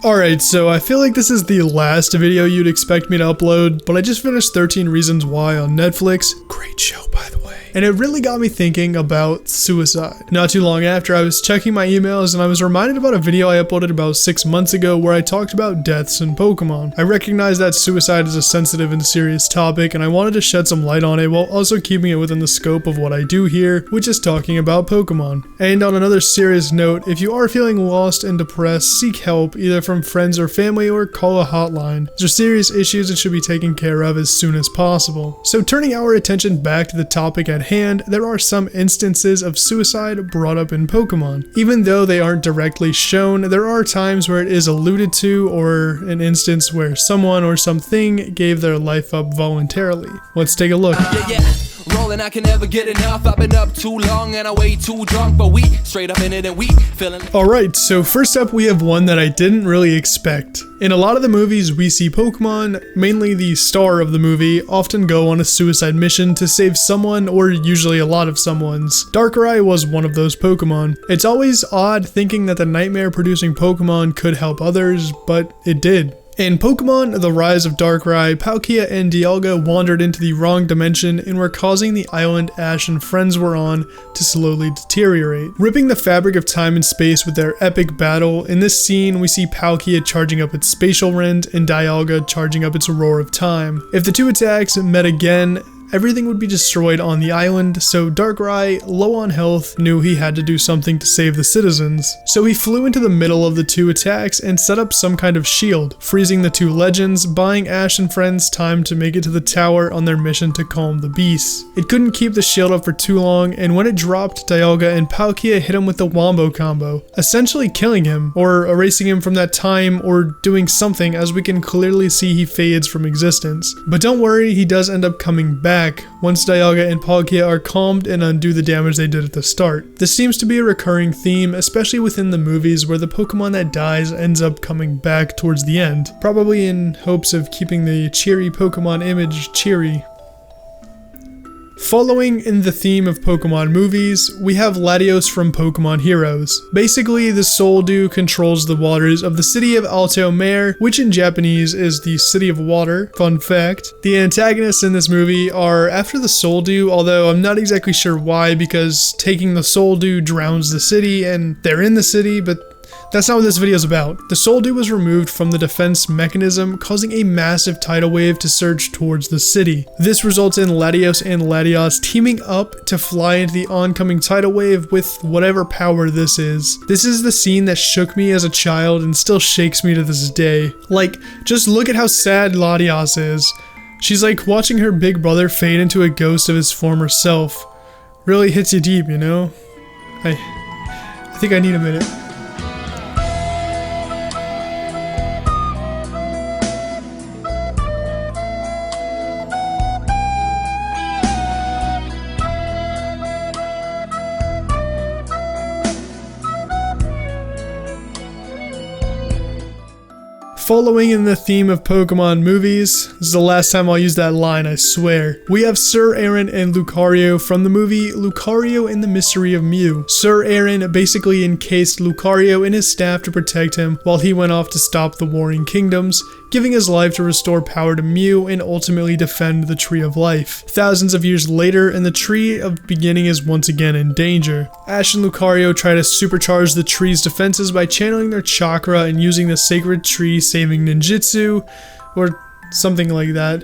Alright, so I feel like this is the last video you'd expect me to upload, but I just finished 13 Reasons Why on Netflix. Great show, by the way. And it really got me thinking about suicide. Not too long after, I was checking my emails and I was reminded about a video I uploaded about 6 months ago where I talked about deaths in Pokemon. I recognize that suicide is a sensitive and serious topic, and I wanted to shed some light on it while also keeping it within the scope of what I do here, which is talking about Pokemon. And on another serious note, if you are feeling lost and depressed, seek help either from friends or family or call a hotline. These are serious issues and should be taken care of as soon as possible. So turning our attention back to the topic at hand, there are some instances of suicide brought up in Pokemon. Even though they aren't directly shown, there are times where it is alluded to, or an instance where someone or something gave their life up voluntarily. Let's take a look. Rolling, I can never get enough. I've been up too long and I way too drunk, but we straight up in it and we feeling. Alright, so first up we have one that I didn't really expect. In a lot of the movies we see Pokemon, mainly the star of the movie, often go on a suicide mission to save someone or usually a lot of someone's. Darkrai was one of those Pokemon. It's always odd thinking that the nightmare producing Pokemon could help others, but it did. In Pokemon The Rise of Darkrai, Palkia and Dialga wandered into the wrong dimension and were causing the island Ash and friends were on to slowly deteriorate, ripping the fabric of time and space with their epic battle. In this scene, we see Palkia charging up its Spatial Rend and Dialga charging up its Roar of Time. If the two attacks met again, everything would be destroyed on the island, so Darkrai, low on health, knew he had to do something to save the citizens. So he flew into the middle of the two attacks and set up some kind of shield, freezing the two legends, buying Ash and friends time to make it to the tower on their mission to calm the beasts. It couldn't keep the shield up for too long, and when it dropped, Dialga and Palkia hit him with the Wombo combo, essentially killing him, or erasing him from that time, or doing something, as we can clearly see he fades from existence. But don't worry, he does end up coming back once Dialga and Palkia are calmed and undo the damage they did at the start. This seems to be a recurring theme, especially within the movies where the Pokemon that dies ends up coming back towards the end, probably in hopes of keeping the cheery Pokemon image cheery. Following in the theme of Pokemon movies, we have Latios from Pokemon Heroes. Basically, the Soul Dew controls the waters of the city of Alto Mare, which in Japanese is the City of Water. Fun fact. The antagonists in this movie are after the Soul Dew, although I'm not exactly sure why, because taking the Soul Dew drowns the city and they're in the city, but that's not what this video is about. The Soul Dew was removed from the defense mechanism, causing a massive tidal wave to surge towards the city. This results in Latios and Latios teaming up to fly into the oncoming tidal wave with whatever power this is. This is the scene that shook me as a child and still shakes me to this day. Like, just look at how sad Latios is. She's like watching her big brother fade into a ghost of his former self. Really hits you deep, you know? I think I need a minute. Following in the theme of Pokemon movies, this is the last time I'll use that line, I swear. We have Sir Aaron and Lucario from the movie Lucario and the Mystery of Mew. Sir Aaron basically encased Lucario in his staff to protect him while he went off to stop the Warring Kingdoms, giving his life to restore power to Mew and ultimately defend the Tree of Life. Thousands of years later, and the Tree of Beginning is once again in danger. Ash and Lucario try to supercharge the tree's defenses by channeling their chakra and using the sacred tree saving ninjutsu, or something like that.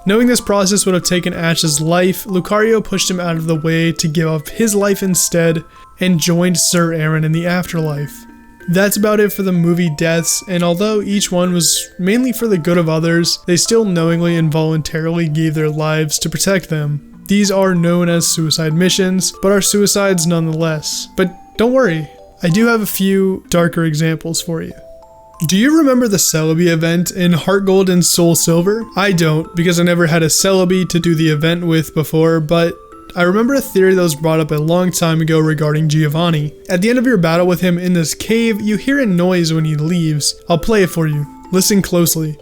Knowing this process would have taken Ash's life, Lucario pushed him out of the way to give up his life instead, and joined Sir Aaron in the afterlife. That's about it for the movie deaths, and although each one was mainly for the good of others, they still knowingly and voluntarily gave their lives to protect them. These are known as suicide missions, but are suicides nonetheless. But don't worry, I do have a few darker examples for you. Do you remember the Celebi event in Heart Gold and Soul Silver? I don't, because I never had a Celebi to do the event with before, but I remember a theory that was brought up a long time ago regarding Giovanni. At the end of your battle with him in this cave, you hear a noise when he leaves. I'll play it for you. Listen closely.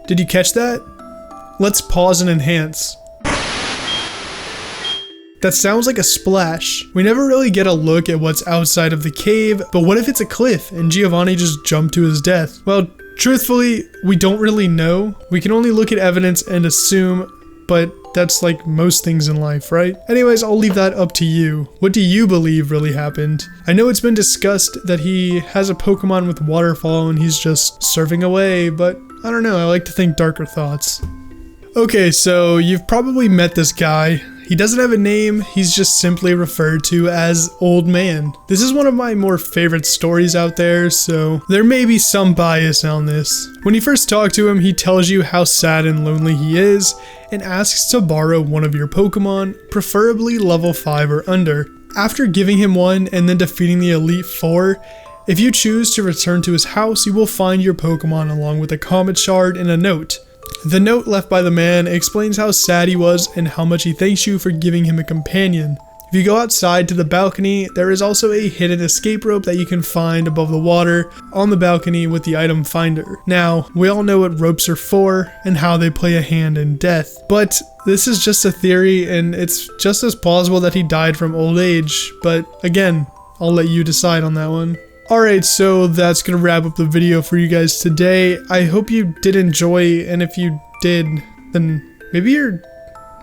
Did you catch that? Let's pause and enhance. That sounds like a splash. We never really get a look at what's outside of the cave, but what if it's a cliff and Giovanni just jumped to his death? Well, truthfully, we don't really know. We can only look at evidence and assume, but that's like most things in life, right? Anyways, I'll leave that up to you. What do you believe really happened? I know it's been discussed that he has a Pokemon with waterfall and he's just surfing away, but I don't know, I like to think darker thoughts. Okay, so you've probably met this guy. He doesn't have a name, he's just simply referred to as Old Man. This is one of my more favorite stories out there, so there may be some bias on this. When you first talk to him, he tells you how sad and lonely he is, and asks to borrow one of your Pokemon, preferably level 5 or under. After giving him one and then defeating the Elite Four, if you choose to return to his house, you will find your Pokemon along with a Comet Shard and a note. The note left by the man explains how sad he was and how much he thanks you for giving him a companion. If you go outside to the balcony, there is also a hidden escape rope that you can find above the water on the balcony with the item finder. Now, we all know what ropes are for and how they play a hand in death, but this is just a theory and it's just as plausible that he died from old age, but again, I'll let you decide on that one. Alright, so that's gonna wrap up the video for you guys today. I hope you did enjoy, and if you did, then maybe you're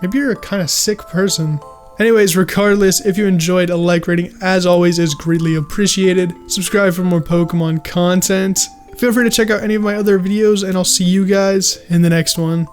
a kind of sick person. Anyways, regardless, if you enjoyed, a like rating as always is greatly appreciated. Subscribe for more Pokemon content. Feel free to check out any of my other videos, and I'll see you guys in the next one.